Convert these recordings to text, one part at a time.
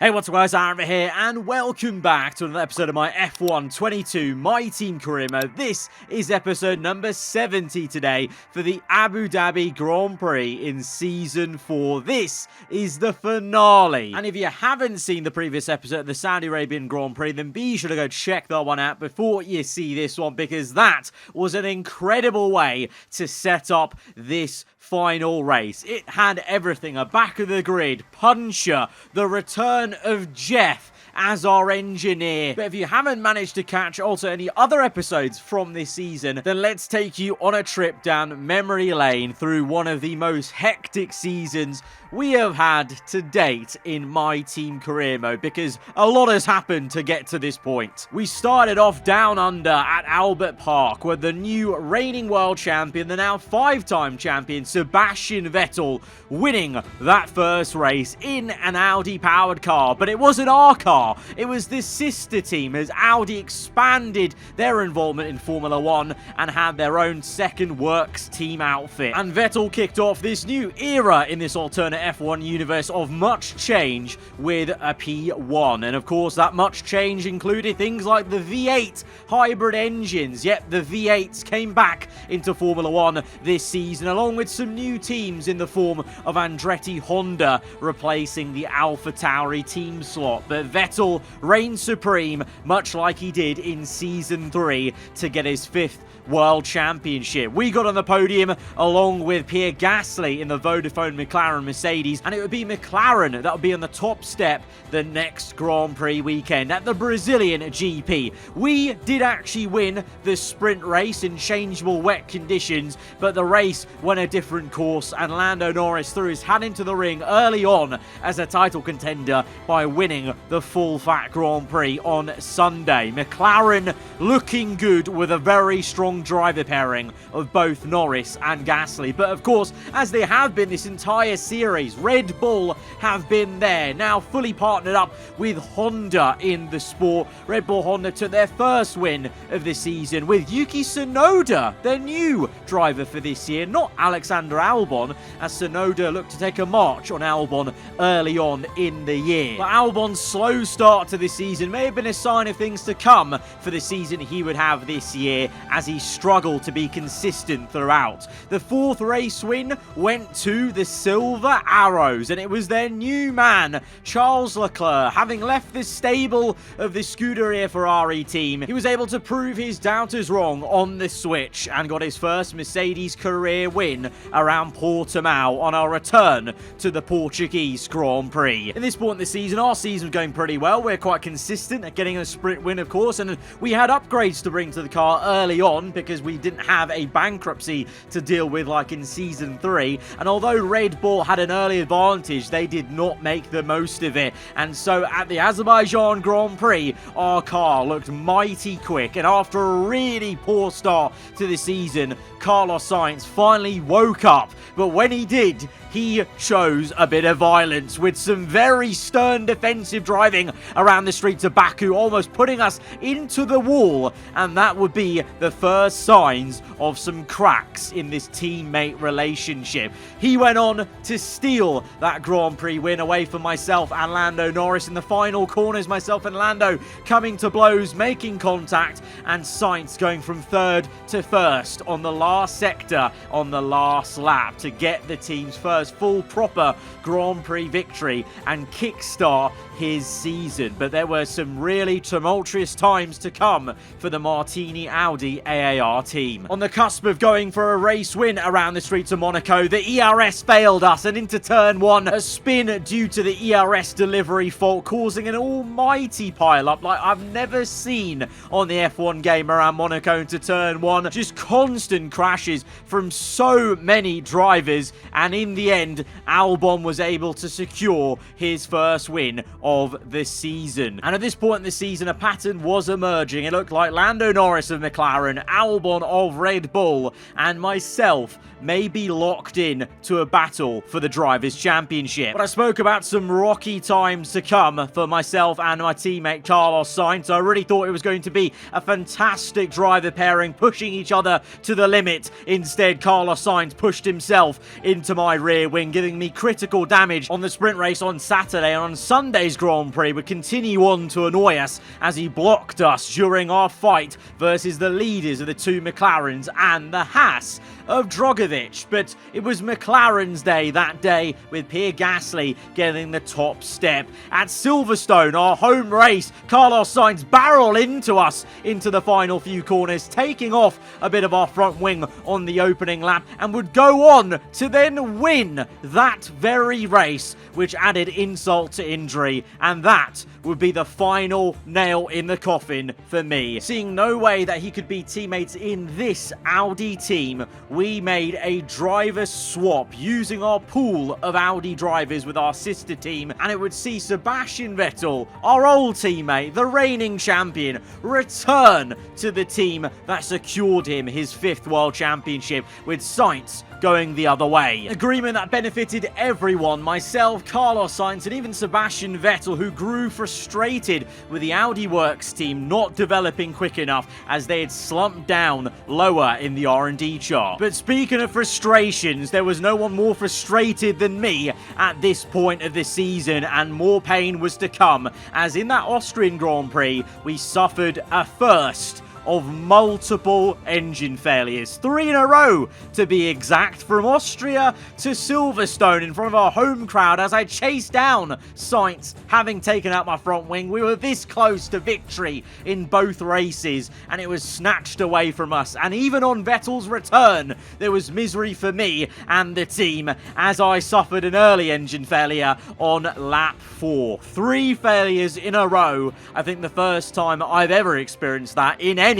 Hey, what's up guys, aarava here, and welcome back to another episode of my F1 22 My Team Career Mode. This is episode number 70 today for the Abu Dhabi Grand Prix in Season 4. This is the finale. And if you haven't seen the previous episode of the Saudi Arabian Grand Prix, then be sure to go check that one out before you see this one, because that was an incredible way to set up this final race. It had everything: a back of the grid puncher, the return of Jeff as our engineer. But if you haven't managed to catch also any other episodes from this season, then let's take you on a trip down memory lane through one of the most hectic seasons we have had to date in My Team Career Mode, because a lot has happened to get to this point. We started off down under at Albert Park, where the new reigning world champion, the now 5-time champion Sebastian Vettel, winning that first race in an Audi powered car. But it wasn't our car, it was the sister team, as Audi expanded their involvement in Formula 1 and had their own second works team outfit. And Vettel kicked off this new era in this alternate F1 universe of much change with a P1. And of course, that much change included things like the V8 hybrid engines. Yet the V8s came back into Formula 1 this season, along with some new teams in the form of Andretti Honda replacing the AlphaTauri team slot. But Vettel reigned supreme, much like he did in Season 3, to get his 5th World Championship. We got on the podium along with Pierre Gasly in the Vodafone McLaren Mercedes, and it would be McLaren that would be on the top step the next Grand Prix weekend at the Brazilian GP. We did actually win the sprint race in changeable wet conditions, but the race went a different course, and Lando Norris threw his hat into the ring early on as a title contender by winning the full fat Grand Prix on Sunday. McLaren looking good with a very strong driver pairing of both Norris and Gasly. But of course, as they have been this entire series, Red Bull have been there, now fully partnered up with Honda in the sport. Red Bull Honda took their first win of the season with Yuki Tsunoda, their new driver for this year, not Alexander Albon, as Tsunoda looked to take a march on Albon early on in the year. But Albon's slow start to this season may have been a sign of things to come for the season he would have this year, as he struggled to be consistent throughout. The 4th race win went to the Silver Arrows, and it was their new man, Charles Leclerc. Having left the stable of the Scuderia Ferrari team, he was able to prove his doubters wrong on the switch and got his first Mercedes career win around Portimao on our return to the Portuguese Grand Prix. In this point in the season, our season was going pretty well. We're quite consistent at getting a sprint win, of course, and we had upgrades to bring to the car early on, because we didn't have a bankruptcy to deal with like in Season 3. And although Red Bull had an early advantage, they did not make the most of it. And so at the Azerbaijan Grand Prix, our car looked mighty quick. And after a really poor start to the season, Carlos Sainz finally woke up. But when he did, he chose a bit of violence with some very stern defensive driving around the streets of Baku, almost putting us into the wall. And that would be the first signs of some cracks in this teammate relationship. He went on to steal that Grand Prix win away from myself and Lando Norris in the final corners. Myself and Lando coming to blows, making contact, and Sainz going from 3rd to 1st on the last sector on the last lap to get the team's first full proper Grand Prix victory and kickstart his season. But there were some really tumultuous times to come for the Martini Audi AAR team. On the cusp of going for a race win around the streets of Monaco, the ERS failed us, and into turn 1, a spin due to the ERS delivery fault, causing an almighty pile-up like I've never seen on the F1 game around Monaco into turn 1. Just constant crashes from so many drivers, and in the end, Albon was able to secure his first win of the season. And at this point in the season, a pattern was emerging. It looked like Lando Norris of McLaren, Albon of Red Bull, and myself may be locked in to a battle for the Drivers' Championship. But I spoke about some rocky times to come for myself and my teammate Carlos Sainz. I really thought it was going to be a fantastic driver pairing, pushing each other to the limit. Instead, Carlos Sainz pushed himself into my rear wing, giving me critical damage on the sprint race on Saturday, and on Sunday's Grand Prix would continue on to annoy us as he blocked us during our fight versus the leaders of the two McLarens and the Haas of Drogovic. But it was McLaren's day that day, with Pierre Gasly getting the top step. At Silverstone, our home race, Carlos Sainz barreled into us into the final few corners, taking off a bit of our front wing on the opening lap, and would go on to then win that very race, which added insult to injury, and that would be the final nail in the coffin for me. Seeing no way that he could be teammates in this Audi team, we made a driver swap using our pool of Audi drivers with our sister team, and it would see Sebastian Vettel, our old teammate, the reigning champion, return to the team that secured him his 5th World Championship, with Sainz going the other way. Agreement that benefited everyone, myself, Carlos Sainz, and even Sebastian Vettel, who grew frustrated with the Audi Works team not developing quick enough as they had slumped down lower in the R&D chart. But speaking of frustrations, there was no one more frustrated than me at this point of the season, and more pain was to come, as in that Austrian Grand Prix, we suffered a first of multiple engine failures. 3 in a row, to be exact, from Austria to Silverstone in front of our home crowd as I chased down Sainz, having taken out my front wing. We were this close to victory in both races, and it was snatched away from us. And even on Vettel's return, there was misery for me and the team as I suffered an early engine failure on lap 4. 3 failures in a row. I think the first time I've ever experienced that in any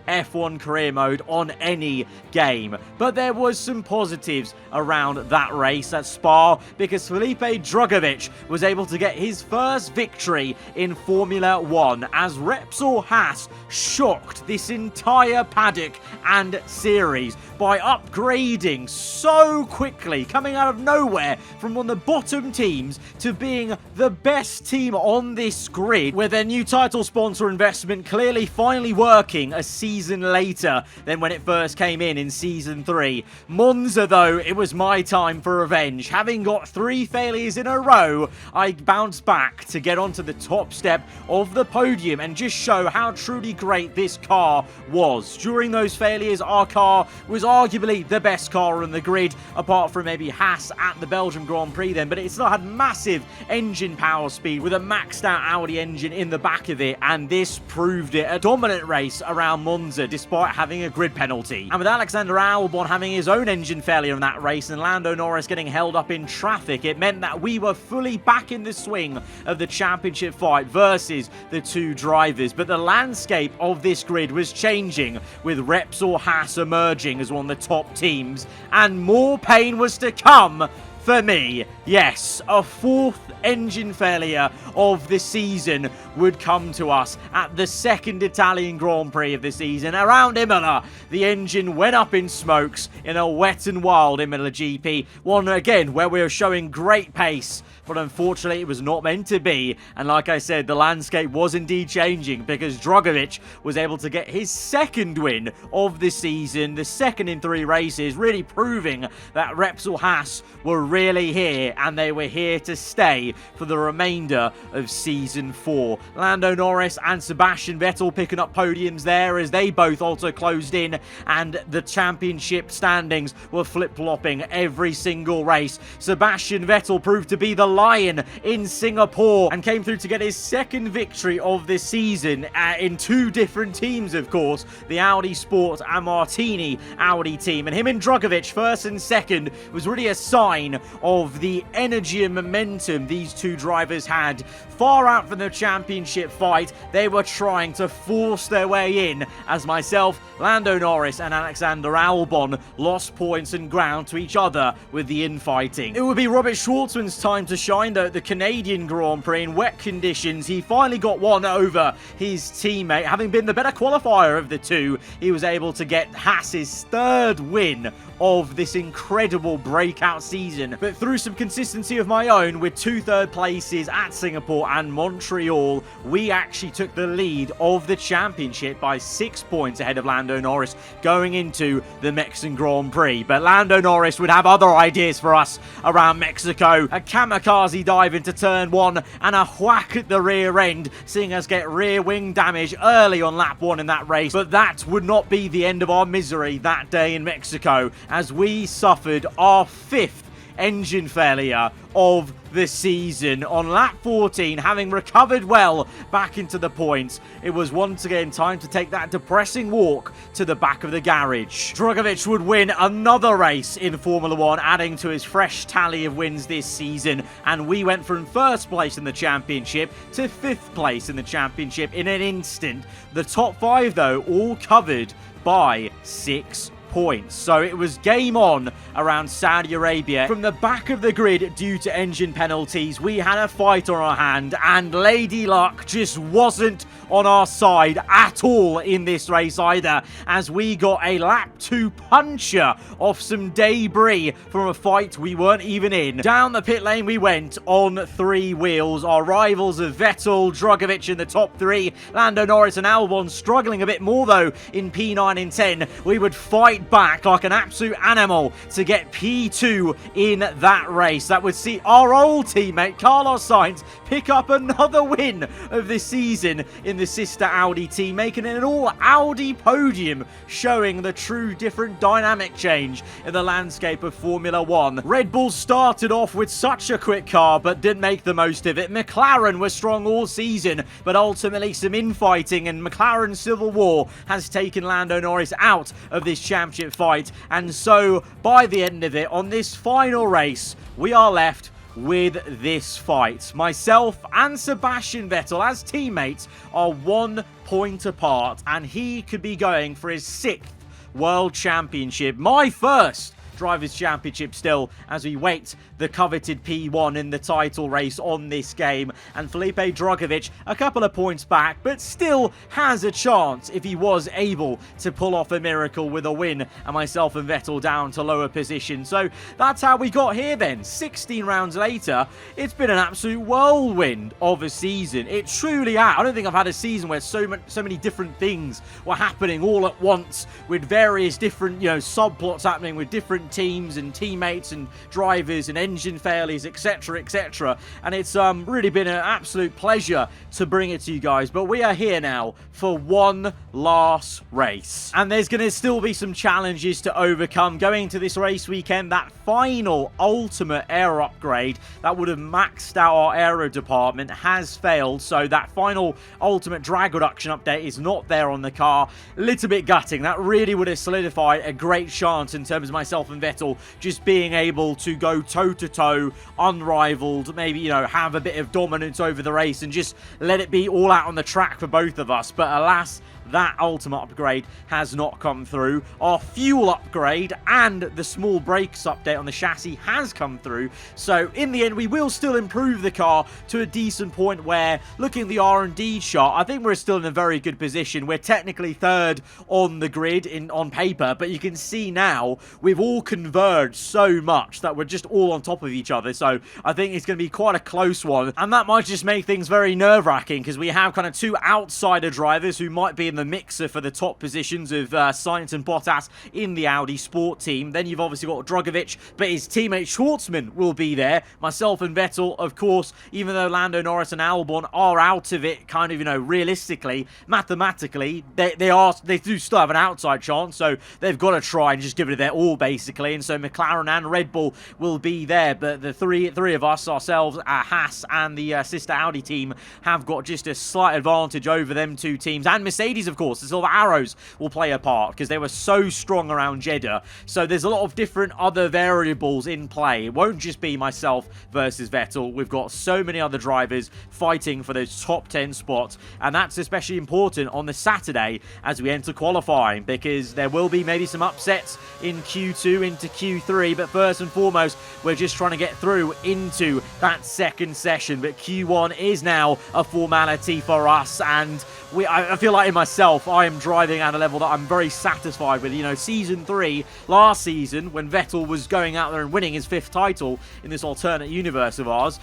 F1 career mode on any game. But there was some positives around that race at Spa, because Felipe Drugovich was able to get his first victory in Formula 1 as Repsol Haas shocked this entire paddock and series by upgrading so quickly, coming out of nowhere from one of the bottom teams to being the best team on this grid, with their new title sponsor investment clearly finally working a season later than when it first came in season 3. Monza, though, it was my time for revenge. Having got 3 failures in a row, I bounced back to get onto the top step of the podium and just show how truly great this car was. During those failures, our car was arguably the best car on the grid, apart from maybe Haas at the Belgium Grand Prix then, but it still had massive engine power speed with a maxed out Audi engine in the back of it, and this proved it. A dominant race around Monza despite having a grid penalty. And with Alexander Albon having his own engine failure in that race and Lando Norris getting held up in traffic, it meant that we were fully back in the swing of the championship fight versus the 2 drivers. But the landscape of this grid was changing, with Repsol Haas emerging as one of the top teams, and more pain was to come for me. Yes, a 4th engine failure of the season would come to us at the 2nd Italian Grand Prix of the season. Around Imola, the engine went up in smokes in a wet and wild Imola GP. One, again, where we were showing great pace, but unfortunately it was not meant to be. And like I said, the landscape was indeed changing, because Drugovich was able to get his 2nd win of the season, the 2nd in 3 races, really proving that Repsol Haas were really here, and they were here to stay for the remainder of season 4. Lando Norris and Sebastian Vettel picking up podiums there as they both also closed in, and the championship standings were flip-flopping every single race. Sebastian Vettel proved to be the lion in Singapore and came through to get his 2nd victory of this season in 2 different teams, of course, the Audi Sport and Martini Audi team. And him and Drugovich, 1st and 2nd, was really a sign of the energy and momentum these two drivers had. Far out from the championship fight, they were trying to force their way in as myself, Lando Norris and Alexander Albon lost points and ground to each other with the infighting. It would be Robert Schwartzman's time to shine though at the Canadian Grand Prix in wet conditions. He finally got one over his teammate. Having been the better qualifier of the two, he was able to get Haas's third win of this incredible breakout season. But through some consistency of my own, with 2 third places at Singapore and Montreal, we actually took the lead of the championship by 6 points ahead of Lando Norris going into the Mexican Grand Prix. But Lando Norris would have other ideas for us around Mexico. A kamikaze dive into turn 1 and a whack at the rear end, seeing us get rear wing damage early on lap 1 in that race. But that would not be the end of our misery that day in Mexico, as we suffered our 5th engine failure of the season. On lap 14, having recovered well back into the points, it was once again time to take that depressing walk to the back of the garage. Drugovich would win another race in Formula 1, adding to his fresh tally of wins this season, and we went from 1st place in the championship to 5th place in the championship in an instant. The top 5 though all covered by 6 points. So it was game on around Saudi Arabia. From the back of the grid, due to engine penalties, we had a fight on our hand, and Lady Luck just wasn't on our side at all in this race either, as we got a lap 2 puncher off some debris from a fight we weren't even in. Down the pit lane we went on 3 wheels. Our rivals of Vettel, Drugovich in the top 3, Lando Norris and Albon struggling a bit more though in P9 and 10. We would fight back like an absolute animal to get P2 in that race. That would see our old teammate Carlos Sainz pick up another win of the season in the sister Audi team, making it an all Audi podium, showing the true different dynamic change in the landscape of Formula 1. Red Bull started off with such a quick car but didn't make the most of it. McLaren was strong all season, but ultimately some infighting and McLaren civil war has taken Lando Norris out of this championship fight, and so by the end of it, on this final race, we are left with this fight. Myself and Sebastian Vettel as teammates are 1 point apart, and he could be going for his 6th World Championship, my first Drivers' Championship still, as we wait the coveted P1 in the title race on this game. And Felipe Drugovich a couple of points back, but still has a chance if he was able to pull off a miracle with a win, and myself and Vettel down to lower position. So that's how we got here then. 16 rounds later, it's been an absolute whirlwind of a season. It truly has. I don't think I've had a season where so many different things were happening all at once, with various different, subplots happening with different teams and teammates and drivers and engine failures, etc, etc. And it's really been an absolute pleasure to bring it to you guys. But we are here now for one last race, and there's going to still be some challenges to overcome going into this race weekend. That final ultimate aero upgrade that would have maxed out our aero department has failed, so that final ultimate drag reduction update is not there on the car. A little bit gutting. That really would have solidified a great chance in terms of myself and Vettel just being able to go toe-to-toe, unrivaled, maybe, have a bit of dominance over the race and just let it be all out on the track for both of us. But alas, that ultimate upgrade has not come through. Our fuel upgrade and the small brakes update on the chassis has come through. So in the end, we will still improve the car to a decent point where, looking at the R&D chart, I think we're still in a very good position. We're technically 3rd on the grid on paper, but you can see now we've all converged so much that we're just all on top of each other. So I think it's going to be quite a close one, and that might just make things very nerve-wracking because we have kind of 2 outsider drivers who might be in the mixer for the top positions of Sainz and Bottas in the Audi Sport team. Then you've obviously got Drugovich, but his teammate Schwartzman will be there. Myself and Vettel, of course, even though Lando Norris and Albon are out of it, kind of, realistically, mathematically, they do still have an outside chance, so they've got to try and just give it their all, basically. And so McLaren and Red Bull will be there, but the three of us, ourselves, Haas and the sister Audi team, have got just a slight advantage over them 2 teams, and Mercedes Prix, of course, the silver arrows will play a part because they were so strong around Jeddah. So there's a lot of different other variables in play. It won't just be myself versus Vettel. We've got so many other drivers fighting for those top 10 spots, and that's especially important on the Saturday as we enter qualifying, because there will be maybe some upsets in Q2 into Q3, but first and foremost, we're just trying to get through into that second session. But Q1 is now a formality for us, and I feel like in myself, I am driving at a level that I'm very satisfied with. You know, Season 3, last season, when Vettel was going out there and winning his 5th title in this alternate universe of ours,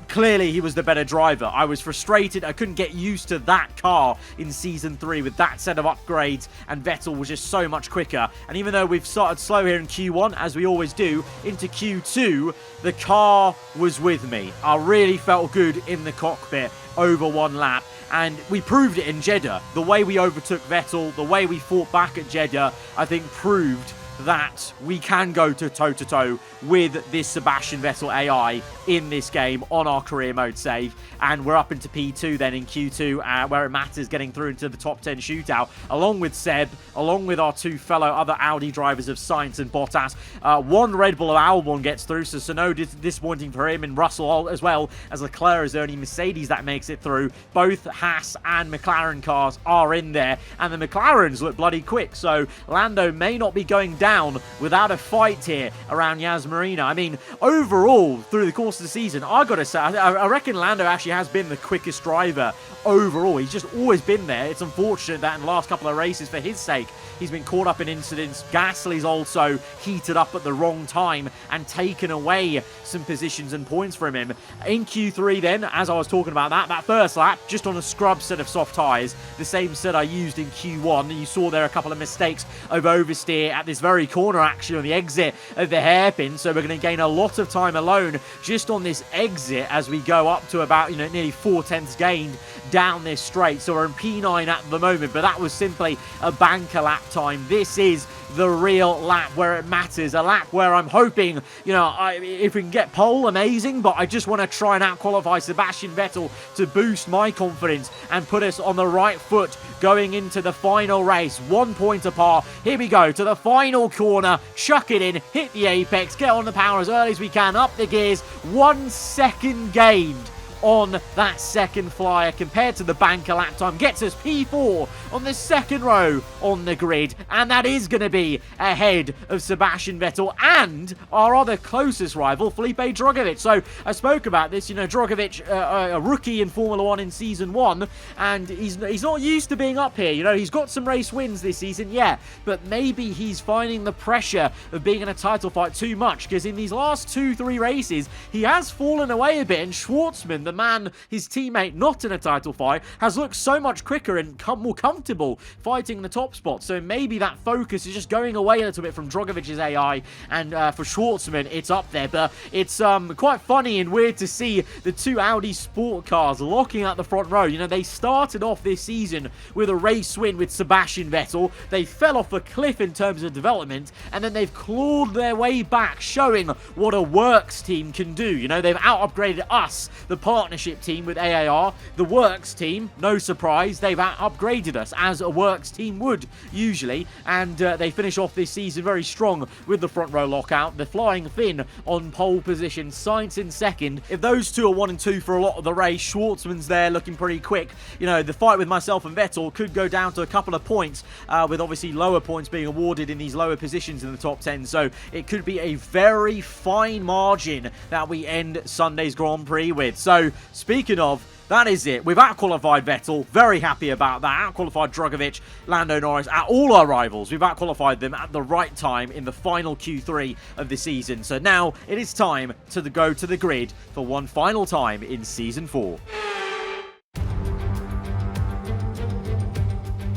clearly he was the better driver. I was frustrated. I couldn't get used to that car in Season 3 with that set of upgrades, and Vettel was just so much quicker. And even though we've started slow here in Q1, as we always do, into Q2, the car was with me. I really felt good in the cockpit over one lap. And we proved it in Jeddah. The way we overtook Vettel, the way we fought back at Jeddah, I think proved that we can go to toe-to-toe with this Sebastian Vettel AI in this game on our career mode save. And we're up into P2 then in Q2, where it matters, getting through into the top 10 shootout, along with Seb, along with our 2 fellow other Audi drivers of Sainz and Bottas. 1 Red Bull of Albon gets through, so no disappointing for him, and Russell as well, as Leclerc is the only Mercedes that makes it through. Both Haas and McLaren cars are in there, and the McLarens look bloody quick, so Lando may not be going down without a fight here around Yas Marina. I mean, overall, through the course of the season, I gotta say, I reckon Lando actually has been the quickest driver overall. He's just always been there. It's unfortunate that in the last couple of races, for his sake, he's been caught up in incidents. Gasly's also heated up at the wrong time and taken away some positions and points from him. In Q3 then, as I was talking about that first lap, just on a scrub set of soft tyres, the same set I used in Q1. You saw there a couple of mistakes of oversteer at this very corner, actually, on the exit of the hairpin. So we're going to gain a lot of time alone just on this exit as we go up to about, nearly 4/10 gained down this straight. So we're in P9 at the moment, but that was simply a banker lap time. This is the real lap where it matters, a lap where I'm hoping, if we can get pole, amazing, but I just want to try and out-qualify Sebastian Vettel to boost my confidence and put us on the right foot going into the final race. 1 point apart. Here we go to the final corner. Chuck it in, hit the apex, get on the power as early as we can, up the gears. 1 second gained on that second flyer compared to the banker lap time. Gets us P4 on the second row on the grid, and that is going to be ahead of Sebastian Vettel and our other closest rival, Felipe Drugovich. So I spoke about this, Drugovich, a rookie in Formula 1 in Season 1, and he's not used to being up here. He's got some race wins this season, yeah, but maybe he's finding the pressure of being in a title fight too much, because in these last 2-3 races, he has fallen away a bit, and Schwartzman, the man, his teammate, not in a title fight, has looked so much quicker and more comfortable fighting the top spot. So maybe that focus is just going away a little bit from Drogovich's AI, and for Schwartzman, it's up there. But it's quite funny and weird to see the 2 Audi sport cars locking out the front row. They started off this season with a race win with Sebastian Vettel. They fell off a cliff in terms of development, and then they've clawed their way back, showing what a works team can do. They've out-upgraded us, the partnership team with AAR. The works team, no surprise, they've upgraded us as a works team would usually, and they finish off this season very strong with the front row lockout. The Flying Finn on pole position, Sainz in second. If those 2 are 1 and 2 for a lot of the race, Schwartzman's there looking pretty quick. The fight with myself and Vettel could go down to a couple of points, with obviously lower points being awarded in these lower positions in the top 10. So it could be a very fine margin that we end Sunday's Grand Prix with. So speaking of, that is it. We've out-qualified Vettel. Very happy about that. Out-qualified Drugovich, Lando Norris, at all our rivals. We've out-qualified them at the right time in the final Q3 of the season. So now it is time to go to the grid for one final time in Season 4.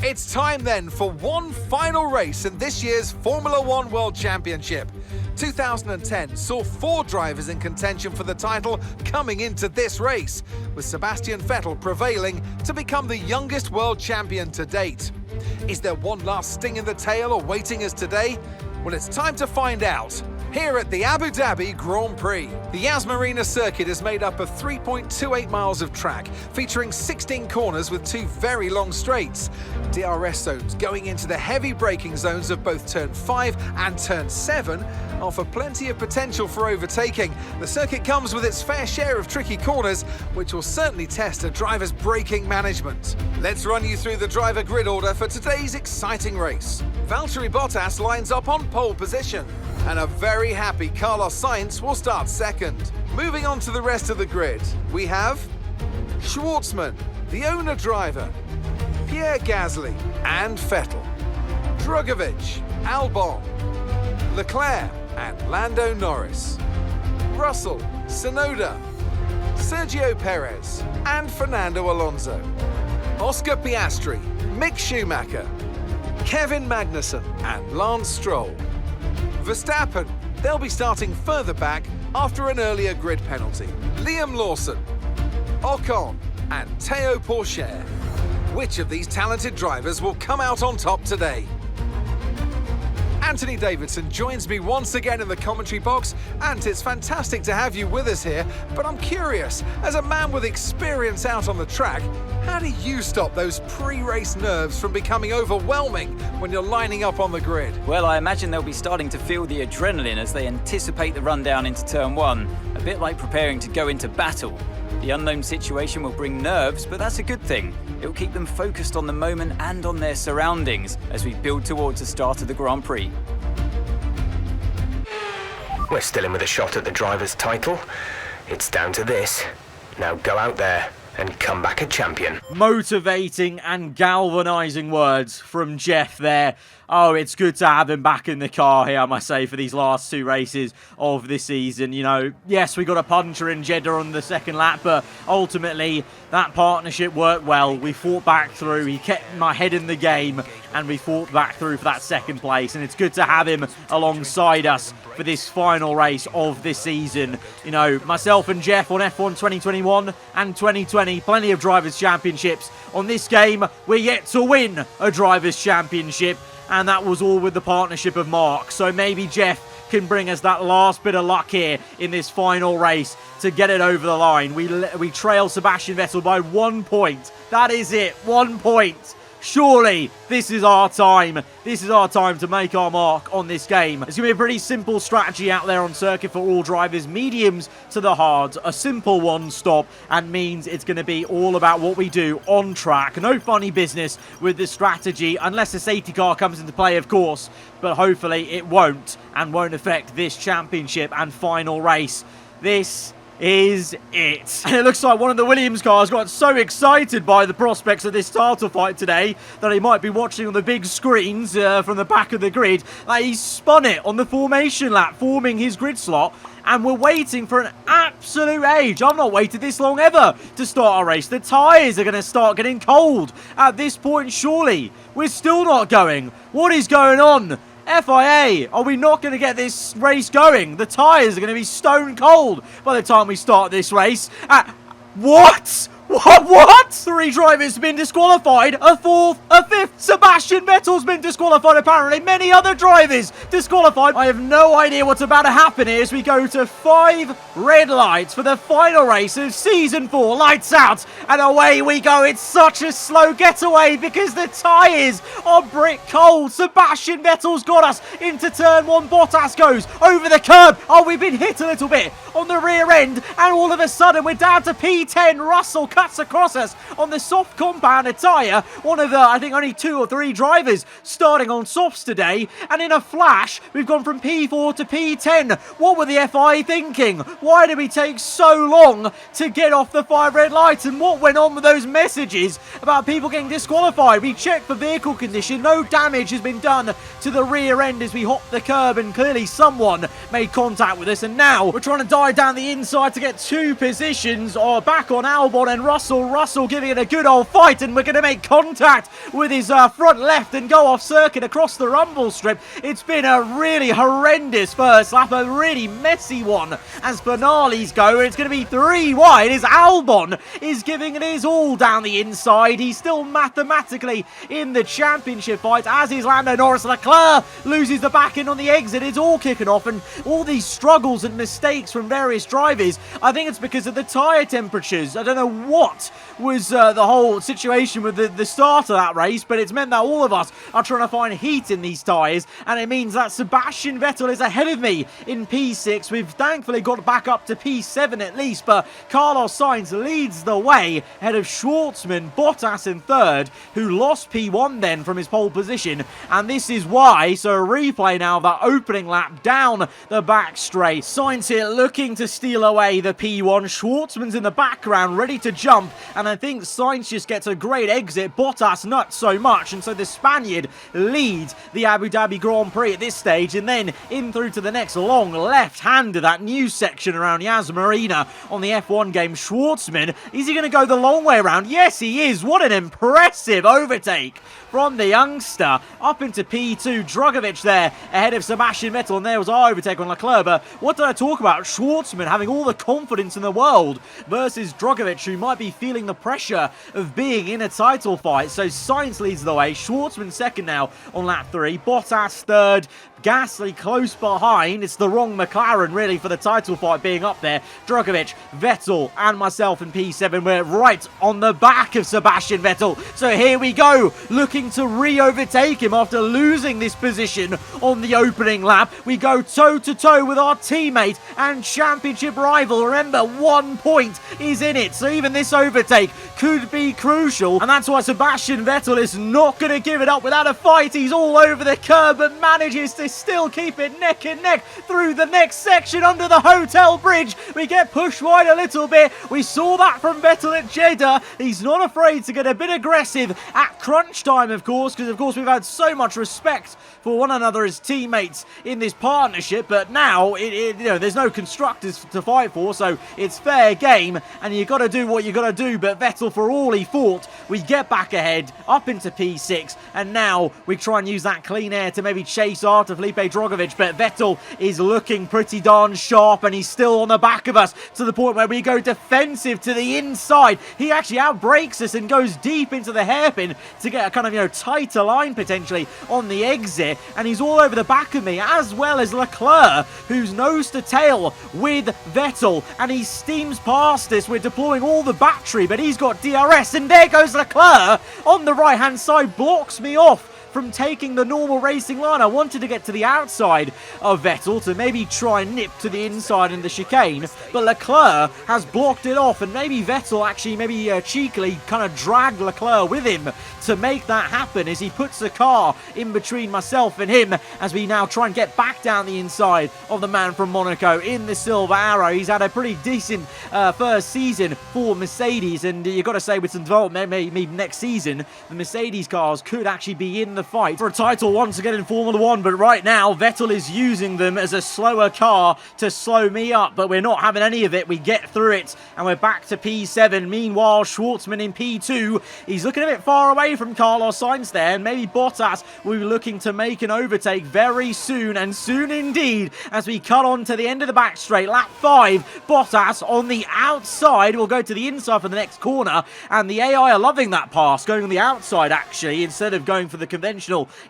It's time then for one final race in this year's Formula 1 World Championship. 2010 saw 4 drivers in contention for the title coming into this race, with Sebastian Vettel prevailing to become the youngest world champion to date. Is there one last sting in the tail awaiting us today? Well, it's time to find out. here at the Abu Dhabi Grand Prix. The Yas Marina circuit is made up of 3.28 miles of track, featuring 16 corners with 2 very long straights. DRS zones going into the heavy braking zones of both turn 5 and turn 7 offer plenty of potential for overtaking. The circuit comes with its fair share of tricky corners, which will certainly test a driver's braking management. Let's run you through the driver grid order for today's exciting race. Valtteri Bottas lines up on pole position, and a very happy Carlos Sainz will start second. Moving on to the rest of the grid, we have Schwartzman, the owner driver, Pierre Gasly and Vettel, Drugovich, Albon, Leclerc and Lando Norris, Russell, Tsunoda, Sergio Perez and Fernando Alonso, Oscar Piastri, Mick Schumacher, Kevin Magnussen and Lance Stroll. Verstappen, they'll be starting further back after an earlier grid penalty. Liam Lawson, Ocon and Théo Pourchaire. Which of these talented drivers will come out on top today? Anthony Davidson joins me once again in the commentary box, and it's fantastic to have you with us here, but I'm curious, as a man with experience out on the track, how do you stop those pre-race nerves from becoming overwhelming when you're lining up on the grid? Well, I imagine they'll be starting to feel the adrenaline as they anticipate the rundown into turn 1, a bit like preparing to go into battle. The unknown situation will bring nerves, but that's a good thing. It will keep them focused on the moment and on their surroundings as we build towards the start of the Grand Prix. We're still in with a shot at the driver's title. It's down to this. Now go out there and come back a champion. Motivating and galvanising words from Jeff there. Oh, it's good to have him back in the car here, I must say, for these last 2 races of this season. You know, yes, we got a puncher in Jeddah on the second lap, but ultimately that partnership worked well. We fought back through. He kept my head in the game, and we fought back through for that second place. And it's good to have him alongside us for this final race of this season. You know, myself and Jeff on F1 2021 and 2020, plenty of Drivers' Championships. On this game, we're yet to win a Drivers' Championship, and that was all with the partnership of Mark. So maybe Jeff can bring us that last bit of luck here in this final race to get it over the line. We trail Sebastian Vettel by 1 point. That is it, 1 point. Surely this is our time. This is our time to make our mark on this game. It's going to be a pretty simple strategy out there on circuit for all drivers, mediums to the hards. A simple one-stop, and means it's going to be all about what we do on track. No funny business with this strategy, unless a safety car comes into play, of course. But hopefully it won't, and won't affect this championship and final race. This is it. And it looks like one of the Williams cars got so excited by the prospects of this title fight today that he might be watching on the big screens from the back of the grid that he spun it on the formation lap, forming his grid slot. And we're waiting for an absolute age. I've not waited this long ever to start our race. The tyres are going to start getting cold at this point, surely. We're still not going. What is going on? FIA, are we not going to get this race going? The tyres are going to be stone cold by the time we start this race. What? What? 3 drivers have been disqualified. A 4th, a 5th. Sebastian Vettel's been disqualified, apparently. Many other drivers disqualified. I have no idea what's about to happen here as we go to 5 red lights for the final race of Season 4. Lights out, and away we go. It's such a slow getaway because the tyres are brick cold. Sebastian Vettel's got us into turn 1. Bottas goes over the curb. Oh, we've been hit a little bit on the rear end, and all of a sudden we're down to P10. Russell cuts across us on the soft compound tyre. One of the, I think, only 2 or 3 drivers starting on softs today. And in a flash, we've gone from P4 to P10. What were the FI thinking? Why did we take so long to get off the 5 red lights? And what went on with those messages about people getting disqualified? We checked for vehicle condition. No damage has been done to the rear end as we hopped the curb, and clearly someone made contact with us. And now we're trying to dive down the inside to get 2 positions back on Albon and Russell giving it a good old fight, and we're going to make contact with his front left and go off circuit across the rumble strip. It's been a really horrendous first lap, a really messy one as finales go. It's going to be 3 wide as Albon is giving it his all down the inside. He's still mathematically in the championship fight, as is Lando Norris. Leclerc loses the back end on the exit. It's all kicking off, and all these struggles and mistakes from various drivers, I think it's because of the tyre temperatures. I don't know what was the whole situation with the start of that race, but it's meant that all of us are trying to find heat in these tyres, and it means that Sebastian Vettel is ahead of me in P6. We've thankfully got back up to P7 at least, but Carlos Sainz leads the way ahead of Schwartzman, Bottas in third, who lost P1 then from his pole position, and this is why. So a replay now of that opening lap down the back straight. Sainz here looking to steal away the P1. Schwartzman's in the background ready to jump, and I think Sainz just gets a great exit. Bottas not so much, and so the Spaniard leads the Abu Dhabi Grand Prix at this stage, and then in through to the next long left hand of that new section around Yas Marina on the F1 game. Schwartzman, is he going to go the long way around? Yes, he is. What an impressive overtake from the youngster up into P2. Drugovich there ahead of Sebastian Vettel, and there was our overtake on Leclerc. But what did I talk about? Schwartzman having all the confidence in the world versus Drugovich, who might be feeling the pressure of being in a title fight. So Sainz leads the way. Schwartzman second now on lap 3. Bottas third. Gasly close behind. It's the wrong McLaren really for the title fight being up there. Drugovich, Vettel and myself in P7. We're right on the back of Sebastian Vettel. So here we go, looking to re-overtake him after losing this position on the opening lap. We go toe-to-toe with our teammate and championship rival. Remember, 1 point is in it, so even this overtake could be crucial, and that's why Sebastian Vettel is not going to give it up without a fight. He's all over the curb but manages to still keep it neck and neck through the next section under the hotel bridge. We get pushed wide a little bit. We saw that from Vettel at Jeddah. He's not afraid to get a bit aggressive at crunch time, of course, because of course we've had so much respect for one another as teammates in this partnership, but now you know, there's no constructors to fight for, so it's fair game and you got to do what you got to do. But Vettel, for all he fought, we get back ahead up into P6, and now we try and use that clean air to maybe chase after Felipe Drugovich, but Vettel is looking pretty darn sharp and he's still on the back of us to the point where we go defensive to the inside. He actually outbrakes us and goes deep into the hairpin to get a kind of, you know, tighter line potentially on the exit, and he's all over the back of me, as well as Leclerc, who's nose to tail with Vettel, and he steams past us. We're deploying all the battery, but he's got DRS, and there goes Leclerc on the right hand side, blocks me off from taking the normal racing line. I wanted to get to the outside of Vettel to maybe try and nip to the inside in the chicane, but Leclerc has blocked it off, and maybe Vettel actually cheekily kind of dragged Leclerc with him to make that happen as he puts the car in between myself and him as we now try and get back down the inside of the man from Monaco in the Silver Arrow. He's had a pretty decent first season for Mercedes, and you've got to say with some development maybe next season the Mercedes cars could actually be in the fight for a title once again in Formula 1, but right now Vettel is using them as a slower car to slow me up, but we're not having any of it. We get through it and we're back to P7. Meanwhile, Schwartzman in P2, he's looking a bit far away from Carlos Sainz there, and maybe Bottas will be looking to make an overtake very soon, and soon indeed, as we cut on to the end of the back straight. Lap 5, Bottas on the outside will go to the inside for the next corner, and the AI are loving that pass, going on the outside actually instead of going for the conventional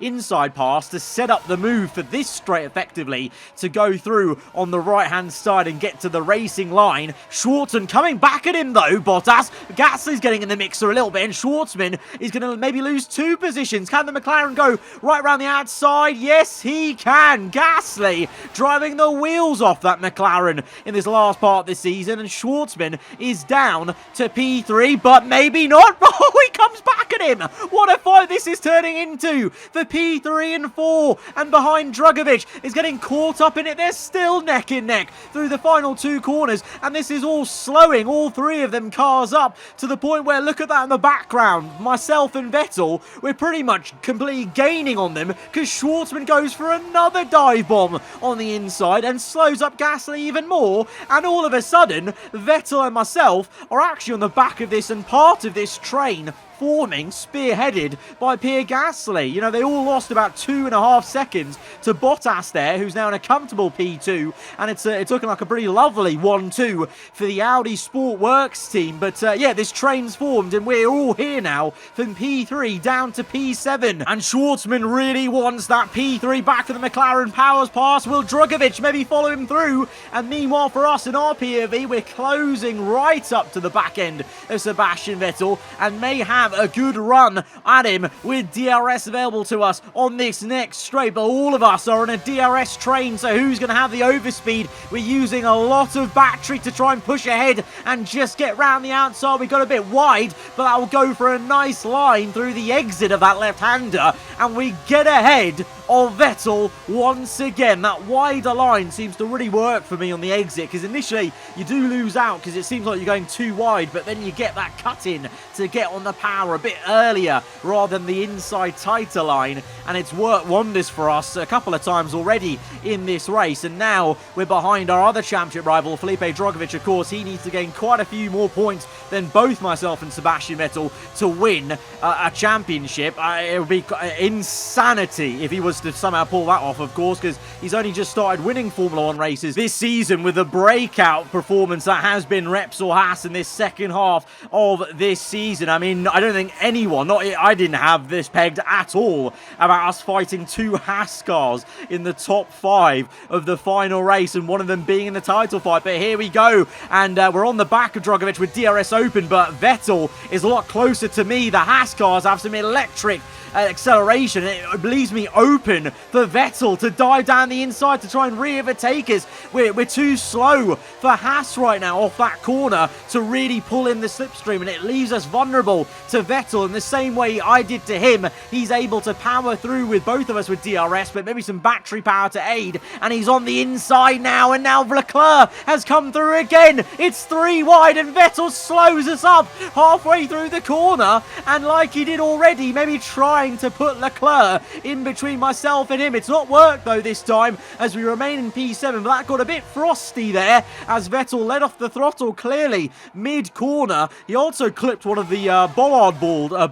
inside pass to set up the move for this straight effectively to go through on the right hand side and get to the racing line. Schwartzman coming back at him though. Bottas, Gasly's getting in the mixer a little bit, and Schwartzman is going to maybe lose 2 positions. Can the McLaren go right around the outside? Yes, he can. Gasly driving the wheels off that McLaren in this last part of the season, and Schwartzman is down to P3, but maybe not. Oh, he comes back at him. What a fight this is turning into. P2, for P3 and 4, and behind Drugovic is getting caught up in it. They're still neck and neck through the final 2 corners, and this is all slowing all 3 of them cars up to the point where, look at that in the background, myself and Vettel, we're pretty much completely gaining on them because Schwartzman goes for another dive bomb on the inside and slows up Gasly even more, and all of a sudden Vettel and myself are actually on the back of this and part of this train forming, spearheaded by Pierre Gasly. You know, they all lost about 2.5 seconds to Bottas there, who's now in a comfortable P2, and it's looking like a pretty lovely 1-2 for the Audi Sport Works team. But yeah, this train's formed, and we're all here now from P3 down to P7, and Schwartzman really wants that P3 back for the McLaren powers pass. Will Drugovic maybe follow him through? And meanwhile for us in our POV, we're closing right up to the back end of Sebastian Vettel, and may have a good run at him with DRS available to us on this next straight. But all of us are on a DRS train, so who's going to have the overspeed? We're using a lot of battery to try and push ahead and just get round the outside. We got a bit wide, but that will go for a nice line through the exit of that left-hander, and we get ahead of Vettel once again. That wider line seems to really work for me on the exit, because initially you do lose out because it seems like you're going too wide, but then you get that cut in to get on the power a bit earlier rather than the inside tighter line, and it's worked wonders for us a couple of times already in this race. And now we're behind our other championship rival, Felipe Drugovic. Of course, he needs to gain quite a few more points than both myself and Sebastian Vettel to win a championship. It would be insanity if he was to somehow pull that off, of course, because he's only just started winning Formula 1 races this season with the breakout performance that has been Repsol Haas in this second half of this season. I mean, I don't think anyone, I didn't have this pegged at all about us fighting 2 Haas cars in the top 5 of the final race, and one of them being in the title fight. But here we go, and we're on the back of Drugovic with DRS open, but Vettel is a lot closer to me. The Haas cars have some electric acceleration. It leaves me open for Vettel to dive down the inside to try and re-overtake us. We're too slow for Haas right now off that corner to really pull in the slipstream, and it leaves us vulnerable to Vettel in the same way I did to him. He's able to power through with both of us with DRS, but maybe some battery power to aid, and he's on the inside now, and now Leclerc has come through again. It's 3 wide, and Vettel slows us up halfway through the corner, and like he did already, maybe trying to put Leclerc in between myself and him. It's not worked though this time as we remain in P7, but that got a bit frosty there as Vettel let off the throttle clearly mid-corner. He also clipped one of the bollard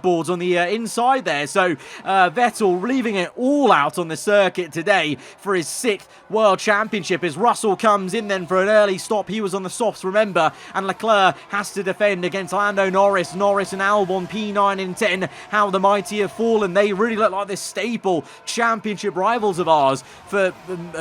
boards on the inside there, so Vettel leaving it all out on the circuit today for his 6th World Championship as Russell comes in then for an early stop. He was on the softs, remember, and Leclerc has to defend against Lando Norris. Norris and Albon P9 and 10. How the mighty have fallen. They really look like this staple championship rivals of ours for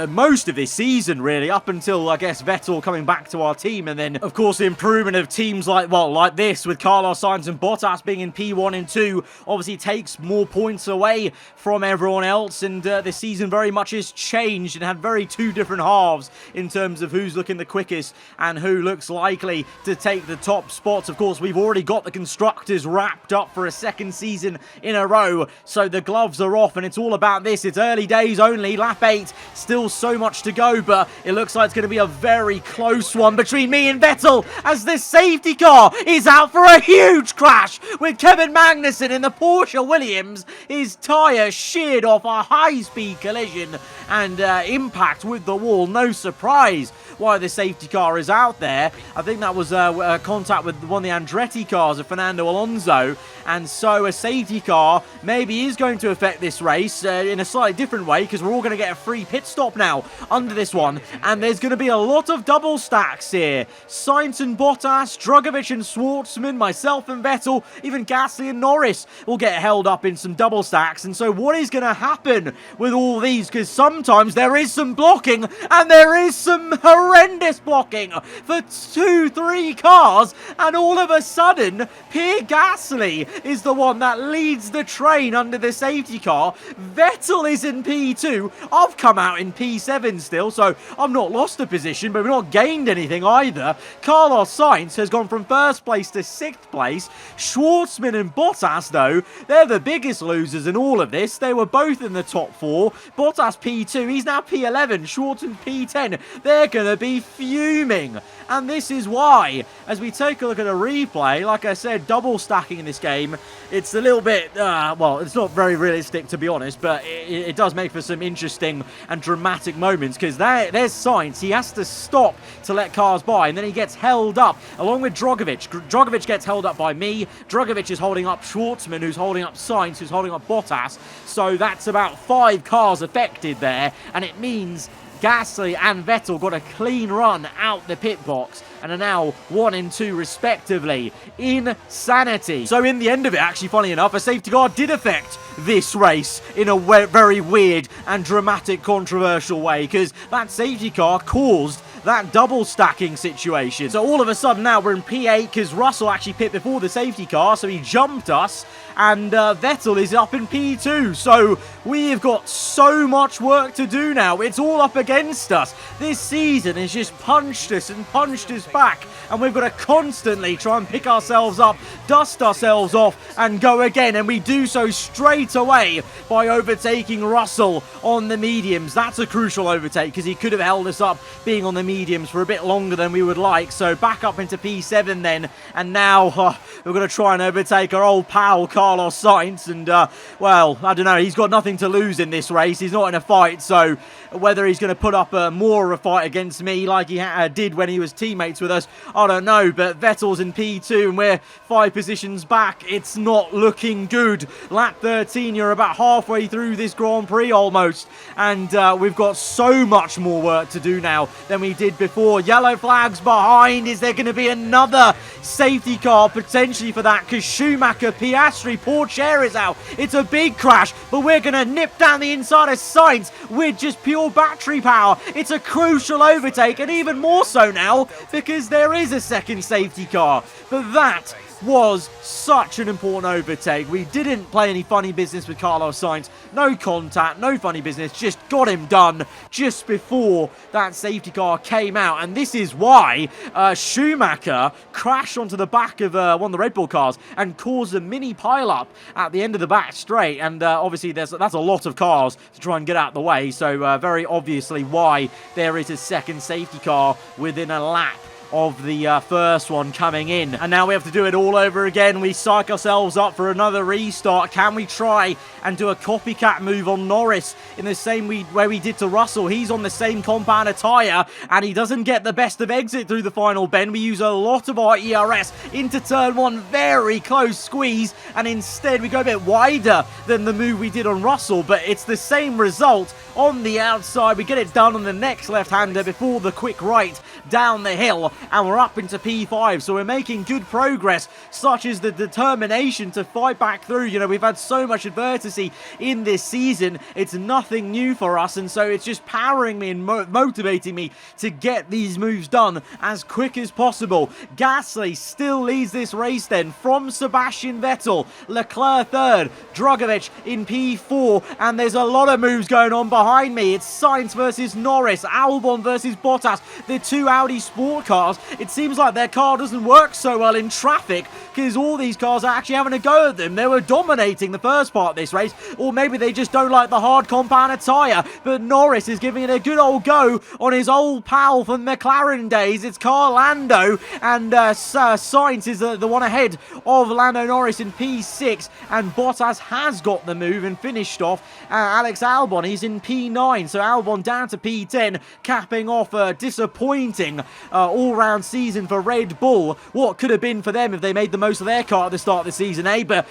most of this season, really, up until, I guess, Vettel coming back to our team. And then, of course, the improvement of teams like this, with Carlos Sainz and Bottas being in P1 and 2, obviously takes more points away from everyone else. And this season very much has changed and had very 2 different halves in terms of who's looking the quickest and who looks likely to take the top spots. Of course, we've already got the constructors wrapped up for a 2nd season in a row, so the gloves are off and it's all about this. It's early days only, lap 8, still so much to go, but it looks like it's going to be a very close one between me and Vettel as this safety car is out for a huge crash with Kevin Magnussen in the Porsche Williams. His tyre sheared off a high-speed collision and impact with the wall. No surprise why the safety car is out there. I think that was contact with one of the Andretti cars of Fernando Alonso, and so a safety car maybe is going to affect this race in a slightly different way, because we're all going to get a free pit stop now under this one, and there's going to be a lot of double stacks here. Sainz and Bottas, Drugovic and Schwartzman, myself and Vettel, even Gasly and Norris will get held up in some double stacks. And so what is going to happen with all these? Because sometimes there is some blocking and there is some horrendous horrendous blocking for 2-3 cars, and all of a sudden, Pierre Gasly is the one that leads the train under the safety car. Vettel is in P2. I've come out in P7 still, so I've not lost a position, but we've not gained anything either. Carlos Sainz has gone from 1st place to 6th place. Schwartzman and Bottas, though, they're the biggest losers in all of this. They were both in the top 4. Bottas P2, he's now P11. Schwartzman P10. They're going to be fuming. And this is why, as we take a look at a replay, like I said, double stacking in this game, it's a little bit, well, it's not very realistic to be honest, but it does make for some interesting and dramatic moments, because there's Sainz. He has to stop to let cars by, and then he gets held up, along with Drogovic. Drogovic gets held up by me. Drogovic is holding up Schwartzman, who's holding up Sainz, who's holding up Bottas. So that's about 5 cars affected there, and it means Gasly and Vettel got a clean run out the pit box and are now 1 and 2 respectively. Insanity. So in the end of it, actually, funnily enough, a safety car did affect this race in a very weird and dramatic, controversial way, because that safety car caused that double stacking situation. So all of a sudden now we're in P8 because Russell actually pit before the safety car, so he jumped us, and Vettel is up in P2. So we have got so much work to do now. It's all up against us. This season has just punched us and punched us back, and we've got to constantly try and pick ourselves up, dust ourselves off, and go again. And we do so straight away by overtaking Russell on the mediums. That's a crucial overtake because he could have held us up being on the mediums for a bit longer than we would like. So back up into P7 then, and now we're going to try and overtake our old pal Carlos Sainz, and well, I don't know, he's got nothing to lose in this race. He's not in a fight, so whether he's going to put up more of a fight against me like he did when he was teammates with us, I don't know. But Vettel's in P2 and we're 5 positions back. It's not looking good. Lap 13, you're about halfway through this Grand Prix almost, and we've got so much more work to do now than we did before. Yellow flags behind. Is there going to be another safety car potentially for that? Because Schumacher, Piastri, Pourchaire is out. It's a big crash, but we're going to nip down the inside of Sainz with just pure battery power. It's a crucial overtake, and even more so now because there is a second safety car. But that was such an important overtake. We didn't play any funny business with Carlos Sainz. No contact, no funny business. Just got him done just before that safety car came out. And this is why Schumacher crashed onto the back of one of the Red Bull cars and caused a mini pile-up at the end of the back straight. And obviously that's a lot of cars to try and get out of the way. So very obviously why there is a second safety car within a lap of the first one coming in. And now we have to do it all over again. We psych ourselves up for another restart. Can we try and do a copycat move on Norris in the same way we did to Russell? He's on the same compounder tyre and he doesn't get the best of exit through the final bend. We use a lot of our ERS into turn 1, very close squeeze, and instead we go a bit wider than the move we did on Russell, but it's the same result on the outside. We get it done on the next left-hander before the quick right down the hill, and we're up into P5, so we're making good progress, such as the determination to fight back through. You know, we've had so much adversity in this season, it's nothing new for us, and so it's just powering me and motivating me to get these moves done as quick as possible. Gasly still leads this race then from Sebastian Vettel, Leclerc 3rd, Drogovic in P4, and there's a lot of moves going on behind me. It's Sainz versus Norris, Albon versus Bottas, the 2 Audi sport cars. It seems like their car doesn't work so well in traffic because all these cars are actually having a go at them. They were dominating the first part of this race, or maybe they just don't like the hard compounder tyre, but Norris is giving it a good old go on his old pal from McLaren days. It's Carl Lando, and Sainz is the one ahead of Lando Norris in P6, and Bottas has got the move and finished off Alex Albon. He's in P9, so Albon down to P10, capping off a disappointing all all-round season for Red Bull. What could have been for them if they made the most of their car at the start of the season, eh? But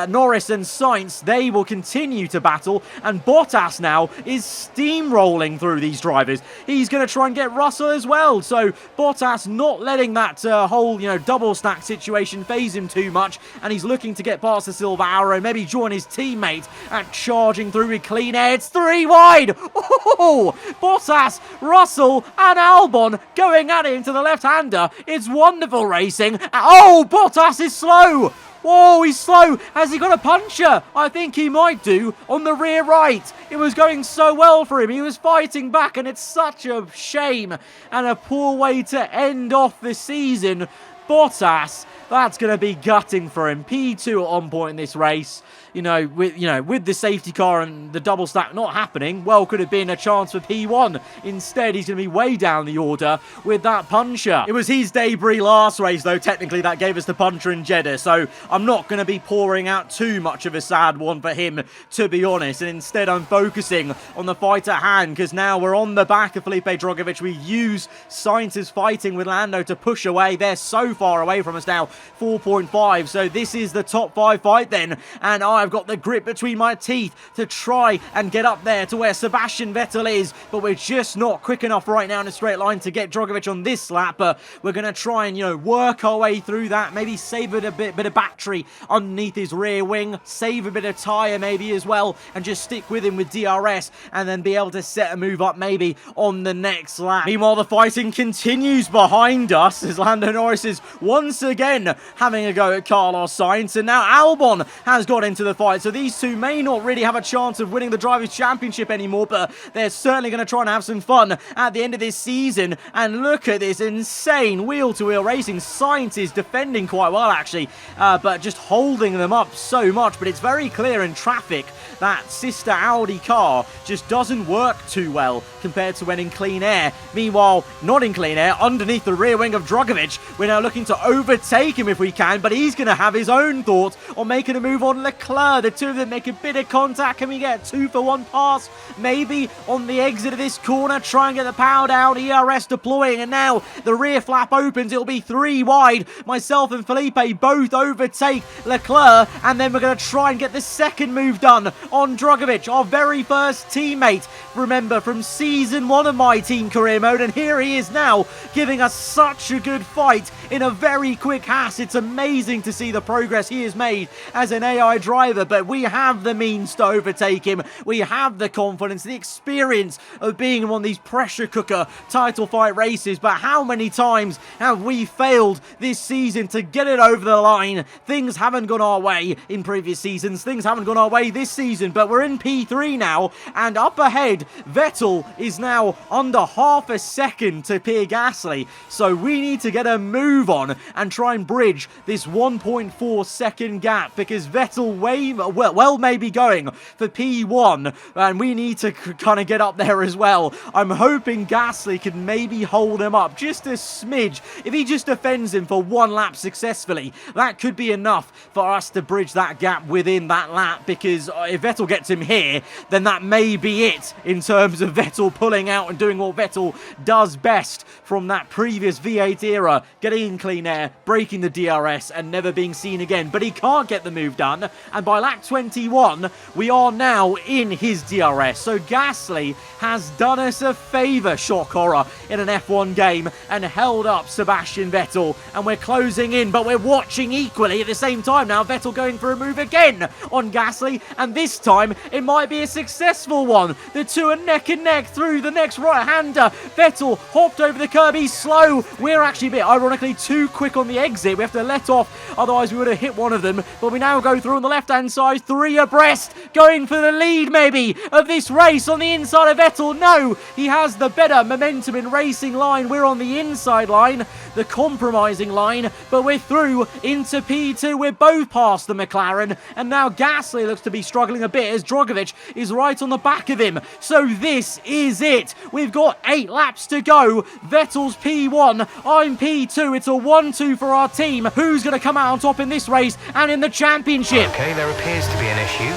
Norris and Sainz, they will continue to battle, and Bottas now is steamrolling through these drivers. He's going to try and get Russell as well, so Bottas not letting that whole, double stack situation phase him too much, and he's looking to get past the Silver Arrow, maybe join his teammate and charging through with clean air. It's 3 wide. Oh, Bottas, Russell and Albon going at it into the left-hander. It's wonderful racing. Oh, Bottas is slow. Whoa, he's slow. Has he got a puncture? I think he might do on the rear right. It was going so well for him. He was fighting back, and it's such a shame and a poor way to end off the season. Bottas, that's going to be gutting for him. P2 at on point in this race. With the safety car and the double stack not happening, well, could have been a chance for P1. Instead, he's going to be way down the order with that puncher. It was his debris last race, though, technically, that gave us the puncher in Jeddah, so I'm not going to be pouring out too much of a sad one for him, to be honest, and instead I'm focusing on the fight at hand, because now we're on the back of Felipe Drugovich. We use Sainz's fighting with Lando to push away. They're so far away from us now, 4.5, so this is the top 5 fight then, and I've got the grip between my teeth to try and get up there to where Sebastian Vettel is, but we're just not quick enough right now in a straight line to get Drugovich on this lap, but we're going to try and, work our way through that, maybe save a bit of battery underneath his rear wing, save a bit of tyre maybe as well, and just stick with him with DRS, and then be able to set a move up maybe on the next lap. Meanwhile, the fighting continues behind us as Lando Norris is once again having a go at Carlos Sainz, and now Albon has got into the fight, so these two may not really have a chance of winning the Drivers' Championship anymore, but they're certainly going to try and have some fun at the end of this season. And look at this insane wheel-to-wheel racing. Sainz is defending quite well, actually, but just holding them up so much. But it's very clear in traffic that sister Audi car just doesn't work too well compared to when in clean air. Meanwhile, not in clean air, underneath the rear wing of Drugovich, we're now looking to overtake him if we can, but he's going to have his own thoughts on making a move on Leclerc. The two of them make a bit of contact. Can we get 2-for-1 pass? Maybe on the exit of this corner. Try and get the power down. ERS deploying, and now the rear flap opens. It'll be 3 wide. Myself and Felipe both overtake Leclerc, and then we're going to try and get the second move done on Drugovich, our very first teammate, remember, from season 1 of my team career mode, and here he is now giving us such a good fight in a very quick Haas. It's amazing to see the progress he has made as an AI driver, but we have the means to overtake him. We have the confidence, the experience of being in one of these pressure cooker title fight races, but how many times have we failed this season to get it over the line? Things haven't gone our way in previous seasons. Things haven't gone our way this season, but we're in P3 now, and up ahead, Vettel is now under half a second to Pierre Gasly, so we need to get a move on and try and bridge this 1.4 second gap, because Vettel well may be going for P1, and we need to kind of get up there as well. I'm hoping Gasly can maybe hold him up just a smidge. If he just defends him for 1 lap successfully, that could be enough for us to bridge that gap within that lap, because if Vettel gets him here, then that may be it in terms of Vettel pulling out and doing what Vettel does best from that previous V8 era, getting in clean air, breaking the DRS and never being seen again. But he can't get the move done, and by lap 21 we are now in his DRS, so Gasly has done us a favour, shock horror, in an F1 game and held up Sebastian Vettel, and we're closing in, but we're watching equally at the same time now. Vettel going for a move again on Gasly, and this time it might be a successful one. The two are neck and neck through the next right-hander. Vettel hopped over the curb, he's slow. We're actually a bit ironically too quick on the exit. We have to let off, otherwise we would have hit one of them, but we now go through on the left-hand side, 3 abreast, going for the lead maybe of this race on the inside of Vettel. No, he has the better momentum in racing line. We're on the inside line, the compromising line, but we're through into P2. We're both past the McLaren, and now Gasly looks to be struggling a bit as Drugovich is right on the back of him. So this is it. We've got 8 laps to go. Vettel's P1, I'm P2. It's a 1-2 for our team. Who's going to come out on top in this race and in the championship? Okay, there appears to be an issue.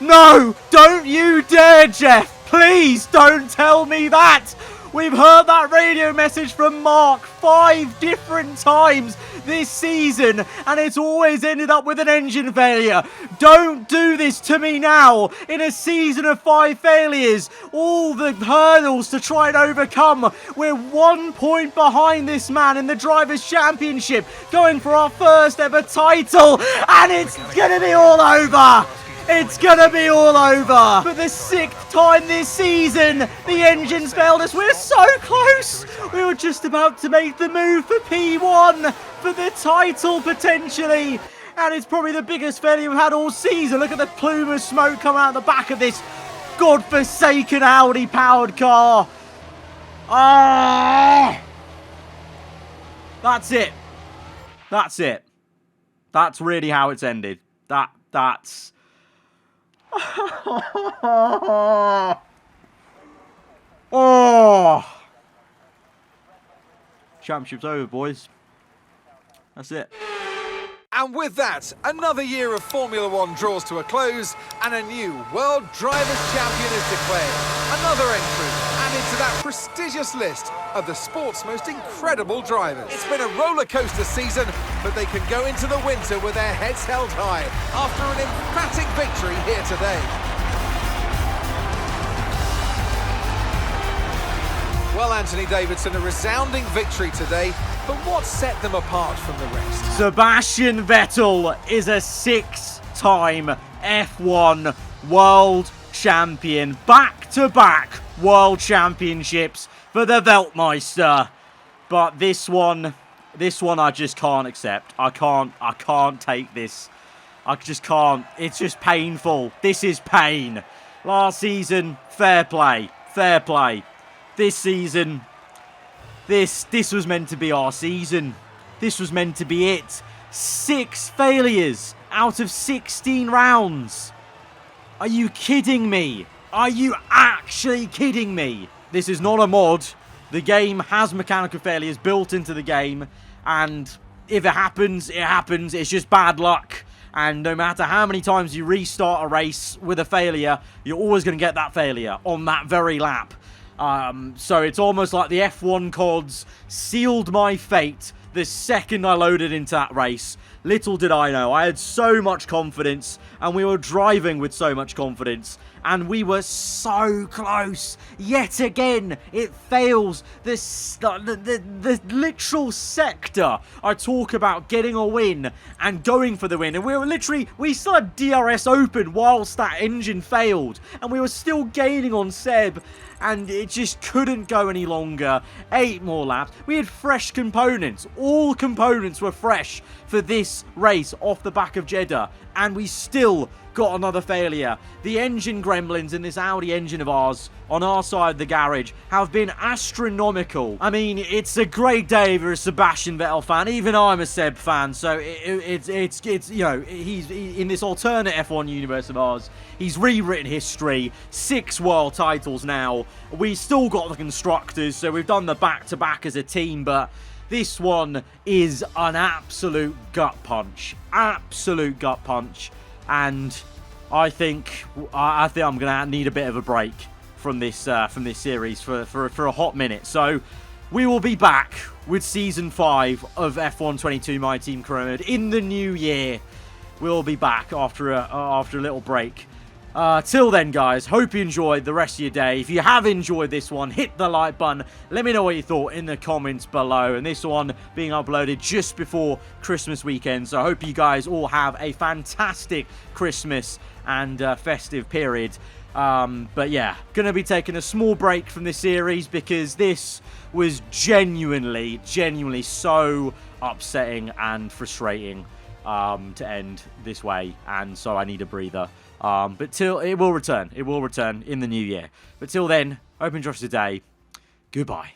No, don't you dare, Jeff. Please don't tell me that. We've heard that radio message from Mark 5 different times this season, and it's always ended up with an engine failure. Don't do this to me now. In a season of 5 failures, all the hurdles to try and overcome. We're 1 point behind this man in the Drivers' Championship, going for our first ever title, and it's going to be all over. It's gonna be all over. For the 6th time this season, the engines failed us. We're so close. We were just about to make the move for P1, for the title potentially. And it's probably the biggest failure we've had all season. Look at the plume of smoke coming out the back of this godforsaken Audi powered car. Ah! That's it. That's it. That's really how it's ended. That's... Oh! Championship's over, boys. That's it. And with that, another year of Formula One draws to a close and a new World Drivers' Champion is declared. Another entry added to that prestigious list of the sport's most incredible drivers. It's been a roller coaster season, but they can go into the winter with their heads held high after an emphatic victory here today. Well, Anthony Davidson, a resounding victory today, but what set them apart from the rest? Sebastian Vettel is a 6-time F1 World Champion. Back-to-back World Championships for the Weltmeister. But this one I just can't accept. I can't take this. I just can't. It's just painful. This is pain. Last season, fair play. Fair play. This season, this was meant to be our season. This was meant to be it. 6 failures out of 16 rounds. Are you kidding me? Are you actually kidding me? This is not a mod. The game has mechanical failures built into the game. And if it happens, it happens. It's just bad luck. And no matter how many times you restart a race with a failure, you're always going to get that failure on that very lap. So it's almost like the F1 CODs sealed my fate the second I loaded into that race. Little did I know. I had so much confidence, and we were driving with so much confidence, and we were so close. Yet again, it fails. The literal sector I talk about getting a win and going for the win, and we still had DRS open whilst that engine failed, and we were still gaining on Seb. And it just couldn't go any longer. 8 more laps. We had fresh components. All components were fresh for this race off the back of Jeddah. And we still got another failure. The engine gremlins in this Audi engine of ours on our side of the garage have been astronomical. I mean, it's a great day if you're a Sebastian Vettel fan. Even I'm a Seb fan, so it's you know, he's in this alternate F1 universe of ours. He's rewritten history. 6 world titles now. We still got the constructors, so we've done the back-to-back as a team, but this one is an absolute gut punch. Absolute gut punch. And I think I'm going to need a bit of a break from this series for a hot minute. So we will be back with Season 5 of F1 22 My Team Career Mode in the new year. We'll be back after a little break. Till then, guys, hope you enjoyed the rest of your day. If you have enjoyed this one, hit the like button. Let me know what you thought in the comments below. And this one being uploaded just before Christmas weekend. So I hope you guys all have a fantastic Christmas and festive period. But yeah, going to be taking a small break from this series because this was genuinely so upsetting and frustrating to end this way. And so I need a breather. But it will return in the new year. But till then, hope you enjoy the day. Goodbye.